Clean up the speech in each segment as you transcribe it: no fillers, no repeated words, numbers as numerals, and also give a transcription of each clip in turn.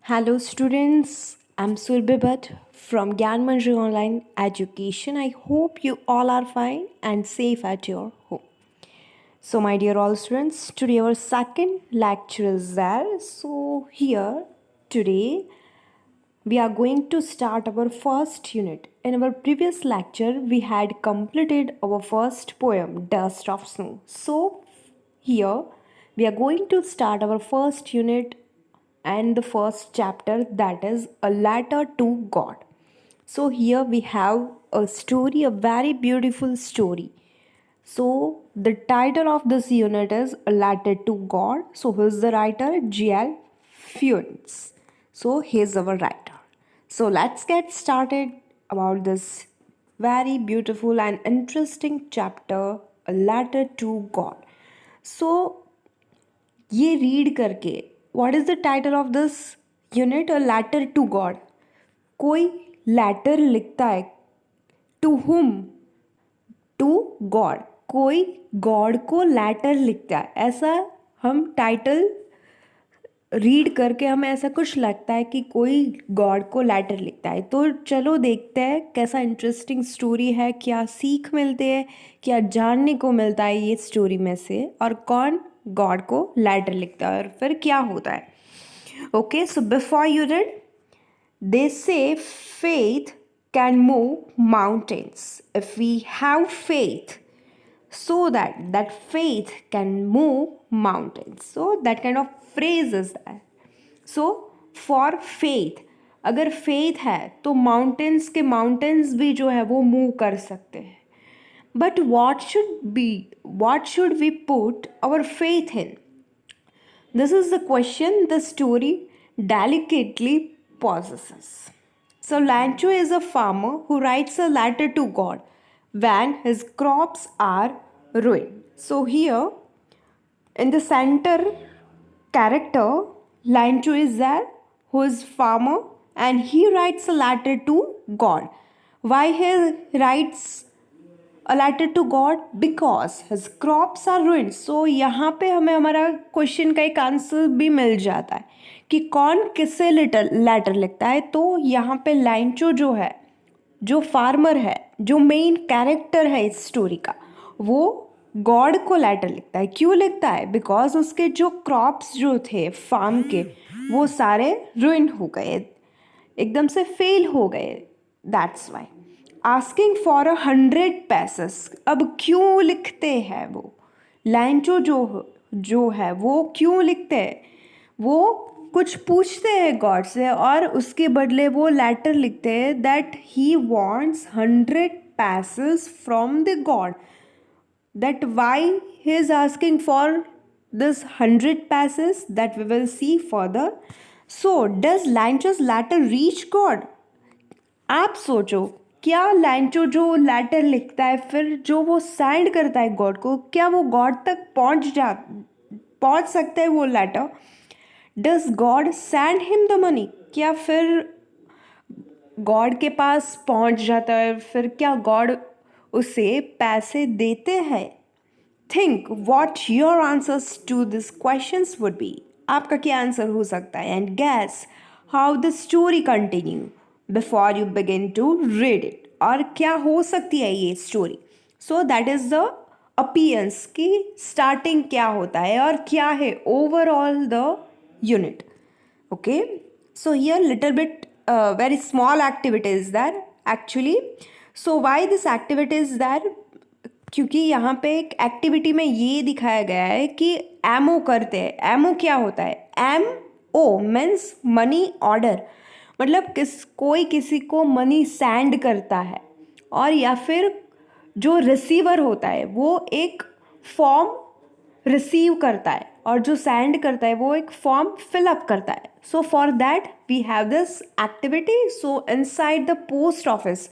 Hello, students. I'm Surbi Bhatt from Gyan Manjri Online Education. I hope you all are fine and safe at your home. So, my dear all students, today our second lecture is there. So, here today we are going to start our first unit. In our previous lecture, we had completed our first poem, Dust of Snow. So, here we are going to start our first unit and the first chapter, that is A Letter to God. So, here we have a story, a very beautiful story. So, the title of this unit is A Letter to God. So, who is the writer? G.L. Funes. So, he is our writer. So, let's get started about this very beautiful and interesting chapter, A Letter to God. So, ये read करके what is the title of this unit? A letter to God. कोई letter लिखता है. To whom? To God. कोई God को letter लिखता है, ऐसा हम टाइटल रीड करके हमें ऐसा कुछ लगता है कि कोई गॉड को लेटर लिखता है. तो चलो देखते हैं कैसा इंटरेस्टिंग स्टोरी है, क्या सीख मिलते हैं, क्या जानने को मिलता है ये स्टोरी में से, और कौन गॉड को लेटर लिखता है और फिर क्या होता है. Okay, so before you read, they say faith can move mountains. If we have faith, so that faith can move mountains. So that kind of phrase is there. So for faith, अगर faith है तो mountains के mountains भी जो है वो move कर सकते हैं. But what should we put our faith in? This is the question the story delicately possesses. So, Lancho is a farmer who writes a letter to God when his crops are ruined. So, here in the center character, Lancho is there, who is farmer, and he writes a letter to God. Why he writes a letter to God? Because his crops are ruined. So यहाँ पे हमें हमारा question का एक answer भी मिल जाता है कि कौन किससे लेटर लिखता है. तो यहाँ पे लाइनचो जो है, जो फार्मर है, जो मेन कैरेक्टर है इस स्टोरी का, वो गॉड को लेटर लिखता है. क्यों लिखता है? बिकॉज उसके जो क्रॉप्स जो थे फार्म के, वो सारे रुइन हो गए, एकदम से फेल हो गए. That's why asking for 100 पैसेस. अब क्यों लिखते हैं वो लाइनचो जो है वो क्यों लिखते हैं? वो कुछ पूछते हैं गॉड से और उसके बदले वो लेटर लिखते हैं that he wants 100 pesos from the God. That why he is asking for this 100 passes, that we will see further. So does Lancho's letter reach God? आप सोचो, क्या लैंचो जो लेटर लिखता है फिर जो वो सेंड करता है गॉड को, क्या वो गॉड तक पहुंच सकता है वो लेटर? Does God send him the money? क्या फिर गॉड के पास पहुंच जाता है? फिर क्या गॉड उसे पैसे देते हैं? Think what your answers to this questions would be. आपका क्या आंसर हो सकता है? And guess how the story continue before you begin to read it. और क्या हो सकती है ये story? So that is the appearance की स्टार्टिंग क्या होता है और क्या है overall the unit. Okay, so here little bit very small activity is there actually. So why this activity is there? क्योंकि यहाँ पे एक एक्टिविटी में ये दिखाया गया है कि एमओ करते हैं. एमओ क्या होता है? M O means money order. मतलब कोई किसी को मनी सेंड करता है, और या फिर जो रिसीवर होता है वो एक फॉर्म रिसीव करता है और जो सेंड करता है वो एक फॉर्म फिलअप करता है. So for that we have this activity. So inside the post office,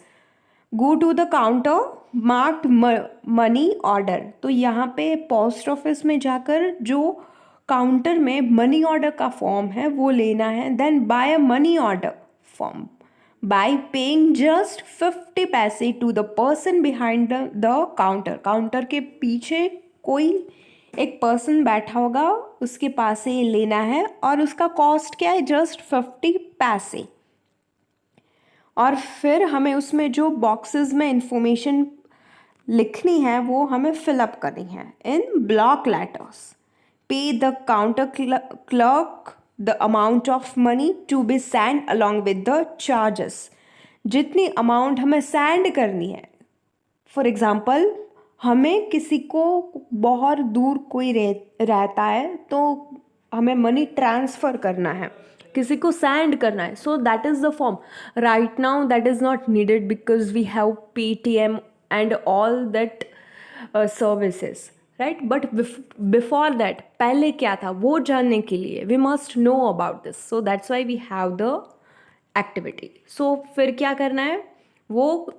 go to the counter marked money order. तो यहाँ पे पोस्ट ऑफिस में जाकर जो काउंटर में मनी ऑर्डर का फॉर्म है वो लेना है. Then buy a money order form by paying just 50 पैसे to the person behind the counter. Counter के पीछे कोई एक पर्सन बैठा होगा, उसके पास से ये लेना है और उसका कॉस्ट क्या है, जस्ट 50 पैसे। और फिर हमें उसमें जो बॉक्सेस में इंफॉर्मेशन लिखनी है वो हमें फिलअप करनी है in block letters. Pay the counter clerk the amount of money to be send along with the charges. जितनी अमाउंट हमें सेंड करनी है, फॉर एग्ज़ाम्पल हमें किसी को बहुत दूर कोई रहता है तो हमें मनी ट्रांसफ़र करना है, किसी को सेंड करना है, so that is the form. Right now that is not needed because we have Paytm and all that services, right. But before that, पहले क्या था वो जानने के लिए we must know about this, so that's why we have the activity. So फिर क्या करना है, वो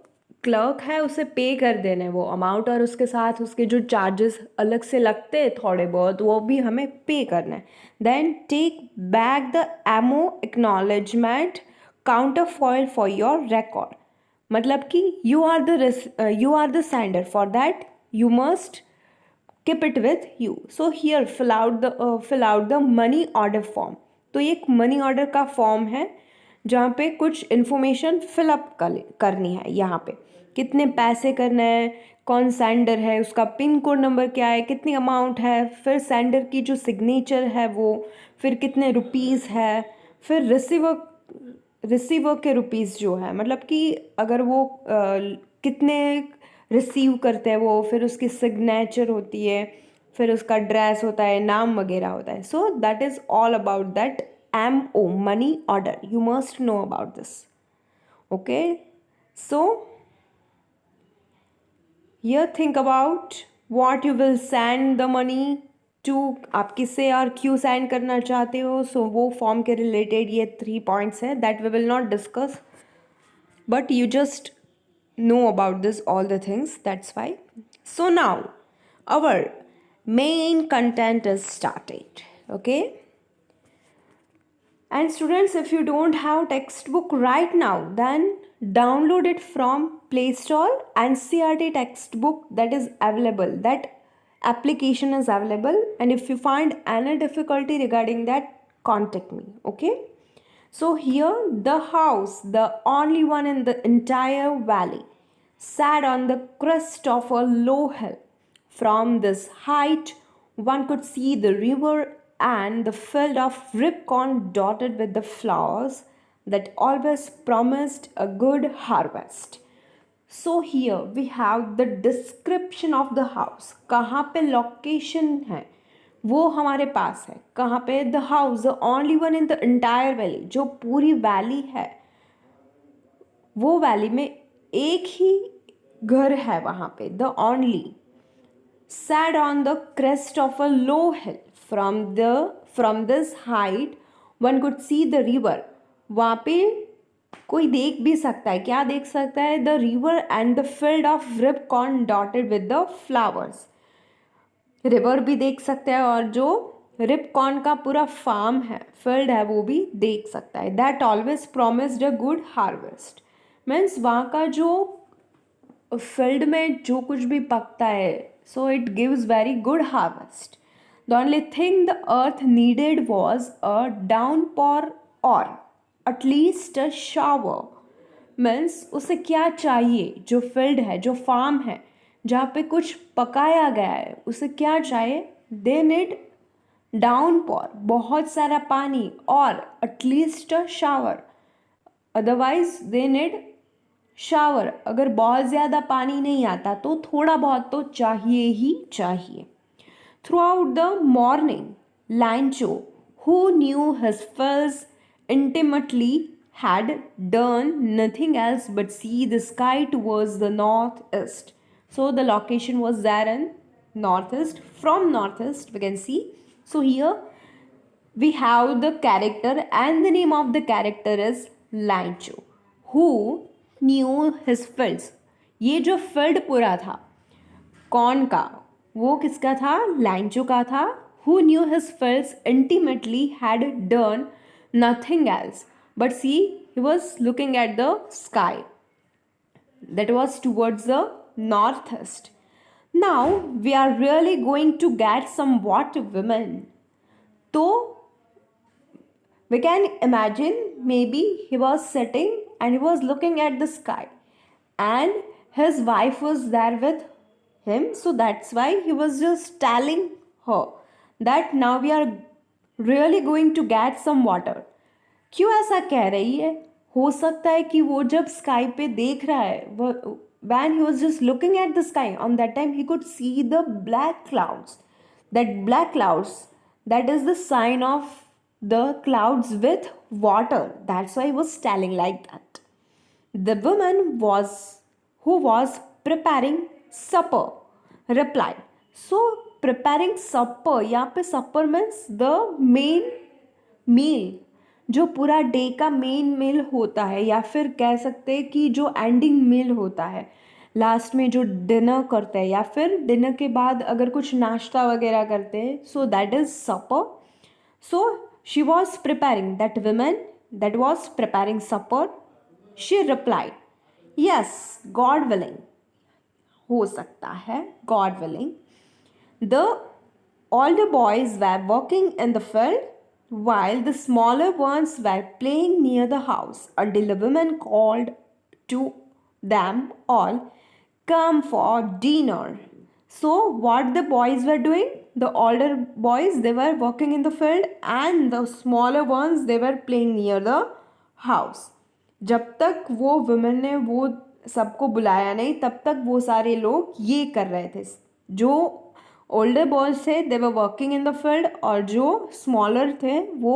क्लर्क है उसे पे कर देना है वो अमाउंट, और उसके साथ उसके जो चार्जेस अलग से लगते हैं थोड़े बहुत, वो भी हमें पे करना है। Then take back the MO acknowledgement counter foil for your record. मतलब कि you are the sender, for that you must keep it with you. So here fill out the money order form. तो ये एक money order का form है जहाँ पे कुछ इन्फॉर्मेशन फिलअप करनी है। यहाँ पे कितने पैसे करना है, कौन सेंडर है, उसका पिन कोड नंबर क्या है, कितनी अमाउंट है, फिर सेंडर की जो सिग्नेचर है वो, फिर कितने रुपीज़ है, फिर रिसीवर के रुपीज़ जो है, मतलब कि अगर वो कितने रिसीव करते हैं वो, फिर उसकी सिग्नेचर होती है, फिर उसका ड्रेस होता है, नाम वगैरह होता है। So that is all about that MO money order, you must know about this. Okay, so here think about what you will send the money to, आप किससे और क्यों सेंड करना चाहते हो। सो वो फॉर्म के रिलेटेड ये 3 पॉइंट्स है that we will not discuss, but you just know about this all the things, that's why. So now our main content is started. Okay, and students, if you don't have textbook right now, then download it from Play Store. NCERT textbook that is available, that application is available, and if you find any difficulty regarding that, contact me. Okay, so here the house, the only one in the entire valley, sat on the crest of a low hill. From this height, one could see the river and the field of ripcorn dotted with the flowers that always promised a good harvest. So here we have the description of the house. कहाँ पे location है वो हमारे पास है, कहाँ पे the house, the only one in the entire valley, जो पूरी वैली है वो वैली में एक ही घर है वहाँ पे, the only, sat on the crest of a low hill. From this height one could see the river. वहाँ पे कोई देख भी सकता है, क्या देख सकता है, the river and the field of ripe corn dotted with the flowers. River भी देख सकते हैं और जो रिपकॉर्न का पूरा फार्म है, फील्ड है, वो भी देख सकता है। That always promised a good harvest, means वहाँ का जो फील्ड में जो कुछ भी पकता है, so it gives very good harvest. The only thing the earth needed was a downpour or at least a shower. Means उसे क्या चाहिए, जो फील्ड है, जो फार्म है, जहाँ पे कुछ पकाया गया है, उसे क्या चाहिए, दे नीड डाउनपॉर, बहुत सारा पानी, और at least a shower, otherwise they need shower. अगर बहुत ज़्यादा पानी नहीं आता तो थोड़ा बहुत तो चाहिए ही चाहिए। Throughout the morning, Lencho, who knew his fields intimately, had done nothing else but see the sky towards the northeast. So the location was there in northeast. From northeast we can see. So here we have the character, and the name of the character is Lancho, who knew his fields. ये जो field पूरा था कौन का, वो किसका था, लैंचो का था। who knew his fields intimately, had done nothing else but see, he was looking at the sky that was towards the northeast. Now we are really going to get some what women. तो we can imagine maybe he was sitting and he was looking at the sky, and his wife was there with him, so that's why he was just telling her that now we are really going to get some water. क्यों ऐसा कह रही है? हो सकता है कि वो जब स्काई पे देख रहा है, वो when he was just looking at the sky, on that time he could see the black clouds. That black clouds, that is the sign of the clouds with water. That's why he was telling like that. The woman was who was preparing supper replied. So preparing supper, यहाँ पे supper means the main meal, जो पूरा day का main मील होता है, या फिर कह सकते हैं कि जो एंडिंग मील होता है, लास्ट में जो डिनर करते हैं, या फिर डिनर के बाद अगर कुछ नाश्ता वगैरह करते हैं, so that is supper. So she was preparing, that women that was preparing supper, she replied yes God willing. हो सकता है God willing. The older boys were working in the field while the smaller ones were playing near the house until the woman called to them all, come for dinner. So what the boys were doing, the older boys, they were working in the field and the smaller ones, they were playing near the house. जब तक वो women ने वो सबको बुलाया नहीं, तब तक वो सारे लोग ये कर रहे थे. जो ओल्डर बॉयज थे they were working in the field, और जो स्मॉलर थे वो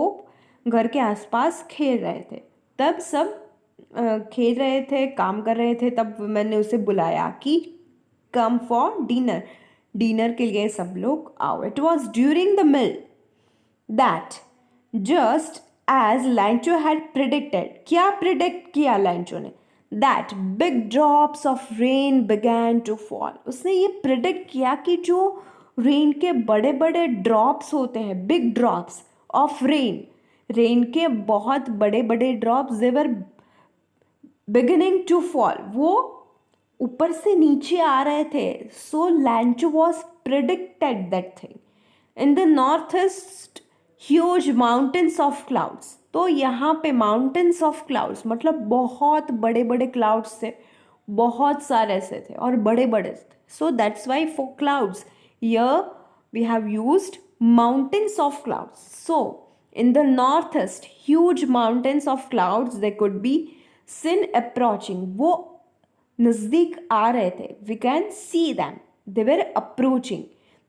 घर के आसपास खेल रहे थे. तब सब खेल रहे थे, काम कर रहे थे, तब मैंने उसे बुलाया कि कम फॉर डिनर, डिनर के लिए सब लोग आओ. It was during the meal that just as Lencho had predicted. क्या प्रिडिक्ट किया लैंचो ने? That big drops of rain began to fall. उसने ये प्रिडिक्ट किया कि जो रेन के बड़े बड़े ड्रॉप्स होते हैं, big drops of rain, rain के बहुत बड़े बड़े drops, they were beginning to fall, वो ऊपर से नीचे आ रहे थे. So Lencho was predicted that thing. In the north east huge mountains of clouds. तो यहाँ पे माउंटेन्स ऑफ क्लाउड्स मतलब बहुत बड़े बड़े क्लाउड्स थे, बहुत सारे ऐसे थे और बड़े बड़े थे. सो that's Y for clouds here we have used mountains of clouds. So in the northeast huge mountains of clouds, they could be seen approaching. वो नज़दीक आ रहे थे. We can see them. They were approaching.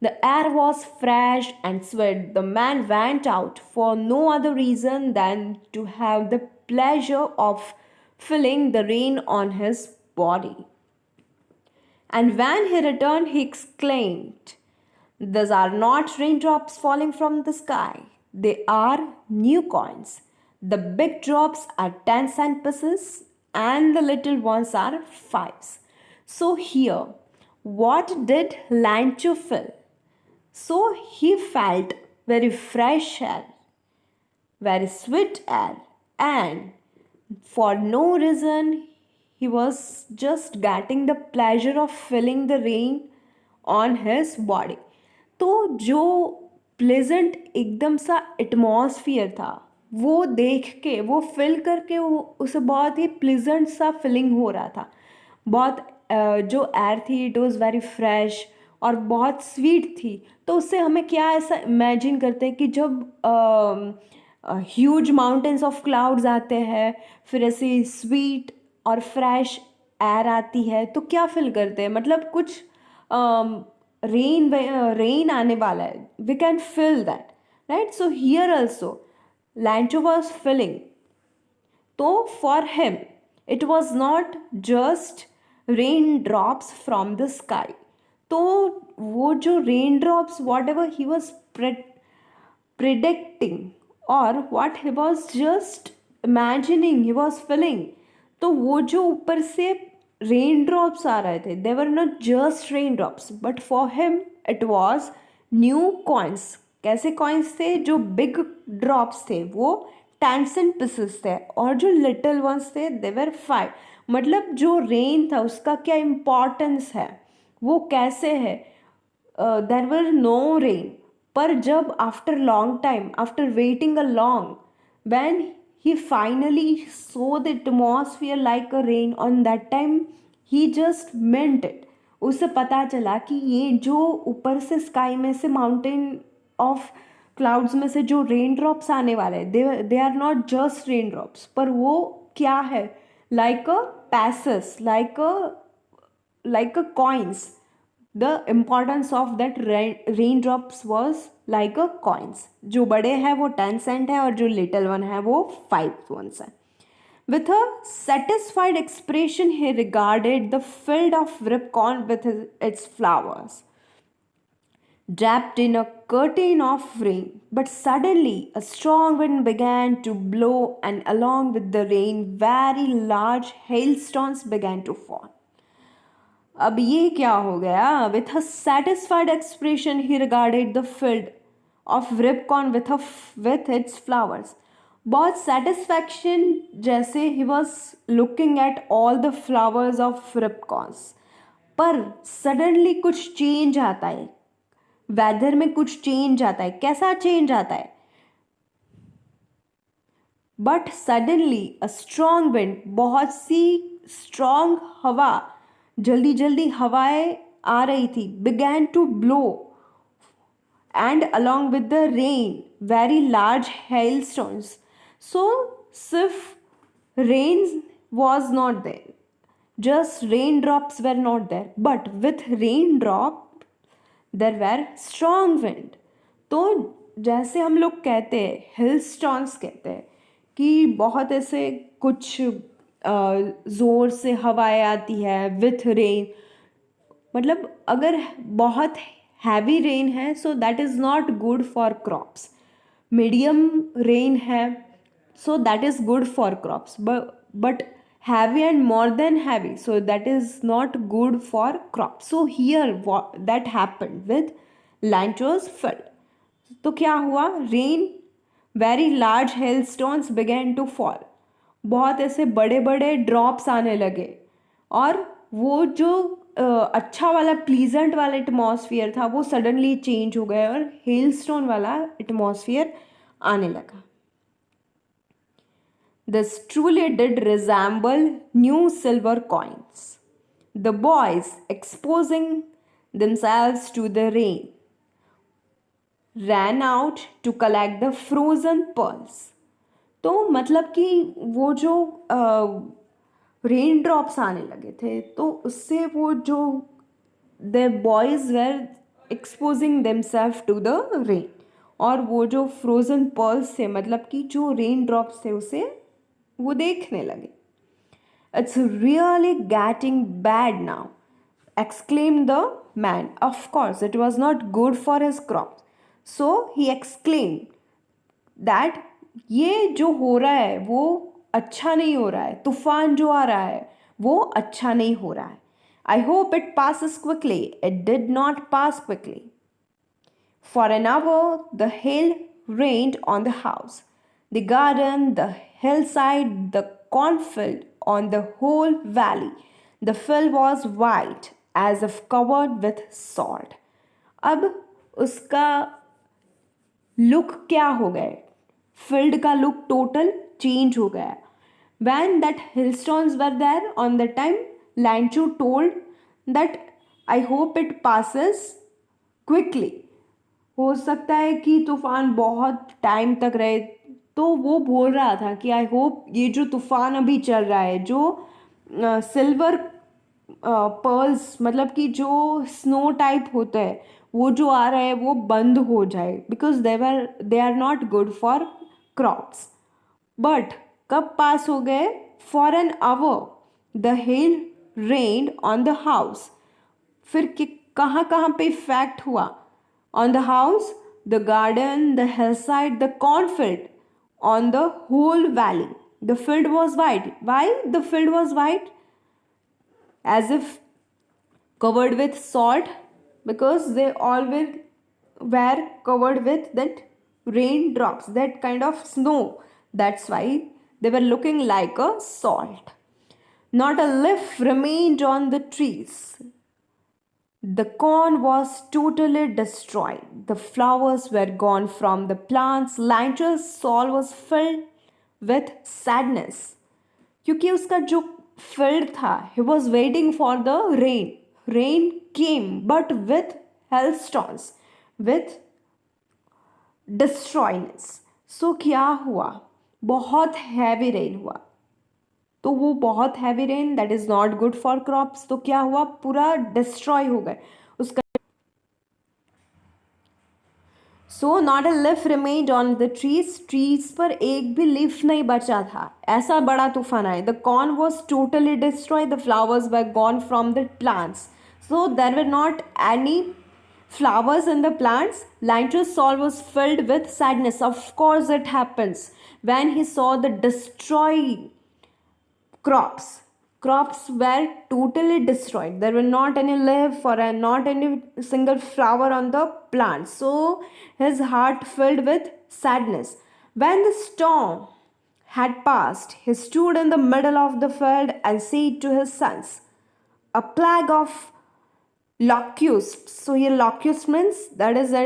The air was fresh and sweet. The man went out for no other reason than to have the pleasure of feeling the rain on his body. And when he returned, he exclaimed, these are not raindrops falling from the sky. They are new coins. The big drops are 10-cent pieces and the little ones are 5s. So here, what did Lancho feel? So he felt very fresh air, very sweet air, and for no reason he was just getting the pleasure of feeling the rain on his body. तो जो pleasant एकदम सा atmosphere था, वो देख के, वो feel करके वो उसे बहुत ही प्लेजेंट सा फीलिंग हो रहा था. बहुत जो एयर थी इट वॉज़ वेरी फ्रेश और बहुत स्वीट थी. तो उससे हमें क्या ऐसा इमेजिन करते हैं कि जब ह्यूज माउंटेन्स ऑफ क्लाउड्स आते हैं, फिर ऐसी स्वीट और फ्रेश एयर आती है, तो क्या फील करते हैं? मतलब कुछ रेन आने वाला है. We can feel that, right? So here also Lencho was feeling. तो for him it was not just rain drops from the sky. तो वो जो rain drops whatever he was predicting और what he was just imagining, he was feeling. तो वो जो ऊपर से रेन ड्रॉप्स आ रहे थे, they were not just rain drops, but for him it was new coins. कैसे कॉइन्स थे? जो बिग ड्रॉप्स थे वो 10-cent pieces थे, और जो लिटिल वंस थे दे वर 5. मतलब जो रेन था उसका क्या इम्पॉर्टेंस है वो कैसे है, देर वर नो रेन, पर जब after long time, after waiting a long, when he finally saw the atmosphere like a rain, on that time he just meant it. उसे पता चला कि ये जो ऊपर से स्काई में से माउंटेन ऑफ क्लाउड्स में से जो रेन ड्रॉप्स आने वाले हैं, they are not just rain drops, पर वो क्या है, like a pesos, like a coins. The importance of that raindrops was like a coins. जो बड़े हैं वो 10 cent है, और जो little one है वो 5 ones है. With a satisfied expression, he regarded the field of Ripcon with its flowers, draped in a curtain of rain. But suddenly, a strong wind began to blow, and along with the rain, very large hailstones began to fall. अब ये क्या हो गया, with a satisfied expression he regarded the field of ripe corn with its flowers. बहुत satisfaction जैसे he was looking at all the flowers of ripe corns. पर suddenly कुछ change आता है, वेदर में कुछ चेंज आता है. कैसा चेंज आता है? But suddenly a strong wind, बहुत सी स्ट्रॉन्ग हवा, जल्दी जल्दी हवाएं आ रही थी, began to blow, and along with the rain very large hailstones. So सिर्फ rain was not there, just raindrops were not there, but with raindrop there were strong wind. तो जैसे हम लोग कहते हैं, हिल स्टॉन्स कहते हैं कि बहुत ऐसे कुछ ज़ोर से हवाएं आती है विथ रेन. मतलब अगर बहुत हैवी रेन है, so that is not good for crops. Medium rain है, so that is good for crops, but heavy and more than heavy, so that is not good for crops. So here what that happened with Lantos field. तो क्या हुआ, rain, very large hailstones began to fall, बहुत ऐसे बड़े बड़े drops आने लगे, और वो जो अच्छा वाला प्लीजेंट वाला एटमॉस्फियर था वो सडनली चेंज हो गया और हेलस्टोन वाला एटमॉस्फियर आने लगा. This truly did resemble new silver coins. The boys, exposing themselves to the rain, ran out to collect the frozen pearls. तो मतलब कि वो जो रेन ड्रॉप्स आने लगे थे, तो उससे वो जो the boys were exposing themselves to the rain, और वो जो फ्रोज़न पर्ल्स थे, मतलब कि जो रेन ड्रॉप्स थे, उसे वो देखने लगे. It's really getting bad now, exclaimed the man. Of course, it was not good for his crops. So he exclaimed that ये जो हो रहा है वो अच्छा नहीं हो रहा है, तूफान जो आ रहा है वो अच्छा नहीं हो रहा है. I hope it passes quickly. It did not pass quickly. For an hour, the hail rained on the house, the garden, the hillside, the cornfield, on the whole valley. The field was white as if covered with salt. अब उसका look क्या हो गया, field का look total change हो गया. When that hailstones were there on the time, Lanchu told that I hope it passes quickly. हो सकता है कि तूफान बहुत टाइम तक रहे. तो वो बोल रहा था कि आई होप ये जो तूफान अभी चल रहा है, जो सिल्वर पर्ल्स, मतलब कि जो स्नो टाइप होता है, वो जो आ रहा है वो बंद हो जाए, because they are not good for crops. But कब पास हो गए? For an hour the hail rained on the house. फिर कहाँ कहाँ पे इफेक्ट हुआ? On the house, the garden, the hillside, the cornfield, on the whole valley. The field was white. Why the field was white? As if covered with salt, because they all were covered with that raindrops, that kind of snow. That's why they were looking like a salt. Not a leaf remained on the trees. The corn was totally destroyed. The flowers were gone from the plants. Lanter's soul was filled with sadness. क्योंकि उसका जो field था, he was waiting for the rain. Rain came, but with hailstones, with destroyness. So क्या हुआ? बहुत heavy rain हुआ. तो वो बहुत heavy rain that is not good for crops. तो क्या हुआ? पूरा डिस्ट्रॉय हो गए उसका. So not a leaf remained on the trees पर एक भी लीफ नहीं बचा था. ऐसा बड़ा तूफान आया. The corn was totally destroy. The flowers were gone from the plants. So there were not any flowers in the plants. Linus' soul was filled with sadness. Of course, it happens when he saw the destroying crops. Crops were totally destroyed. There were not any leaf or not any single flower on the plant. So his heart filled with sadness. When the storm had passed, he stood in the middle of the field and said to his sons, a plague of locusts. So here locust means that is a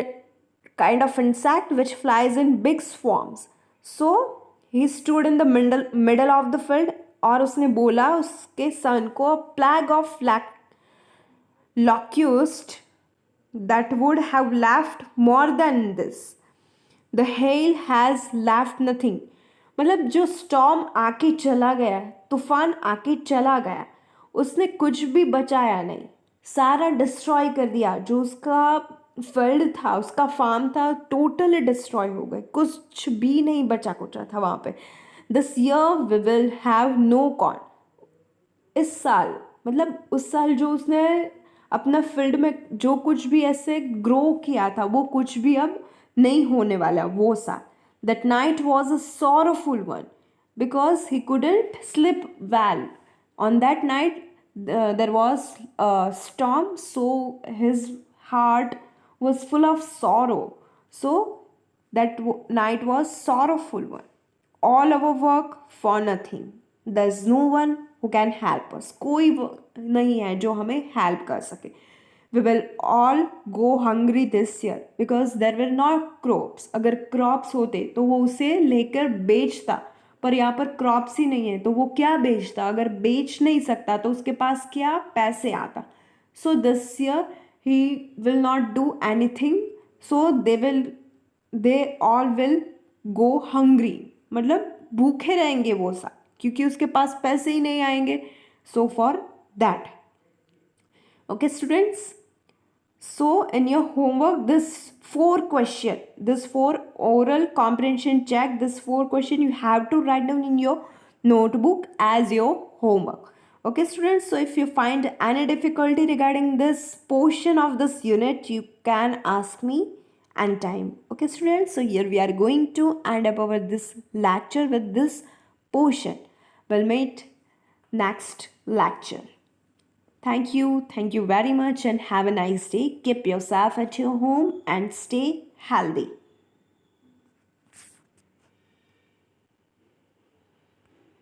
kind of insect which flies in big swarms. So he stood in the middle of the field और उसने बोला उसके सन को, plague of locust that would have laughed more than this. The hail has laughed nothing. मतलब जो storm आके चला गया, तूफान आके चला गया, उसने कुछ भी बचाया नहीं. सारा डिस्ट्रॉय कर दिया. जो उसका फील्ड था, उसका फार्म था, टोटली डिस्ट्रॉय हो गए. कुछ भी नहीं बचा कुचा था वहाँ पे. This year we will have no corn. इस साल मतलब उस साल जो उसने अपना फील्ड में जो कुछ भी ऐसे ग्रो किया था वो कुछ भी अब नहीं होने वाला वो साल. That night was a sorrowful one because he couldn't slip well. On that night there was a storm, so his heart was full of sorrow. So that night was sorrowful one. All our work for nothing. There's no one who can help us. कोई नहीं है जो हमें help कर सके. We will all go hungry this year because there were not crops. अगर crops होते तो वो उसे लेकर बेचता, पर यहाँ पर क्रॉप्स ही नहीं है तो वो क्या बेचता. अगर बेच नहीं सकता तो उसके पास क्या पैसे आता. So this year he will not do anything. So they all will go hungry. मतलब भूखे रहेंगे वो सब क्योंकि उसके पास पैसे ही नहीं आएंगे. सो for that. Okay students. So in your homework, this four oral comprehension check, this 4 question you have to write down in your notebook as your homework. Okay students, so if you find any difficulty regarding this portion of this unit, you can ask me anytime. Okay students, so here we are going to end up our this lecture with this portion. We'll meet next lecture. Thank you very much and have a nice day. Keep yourself at your home and stay healthy.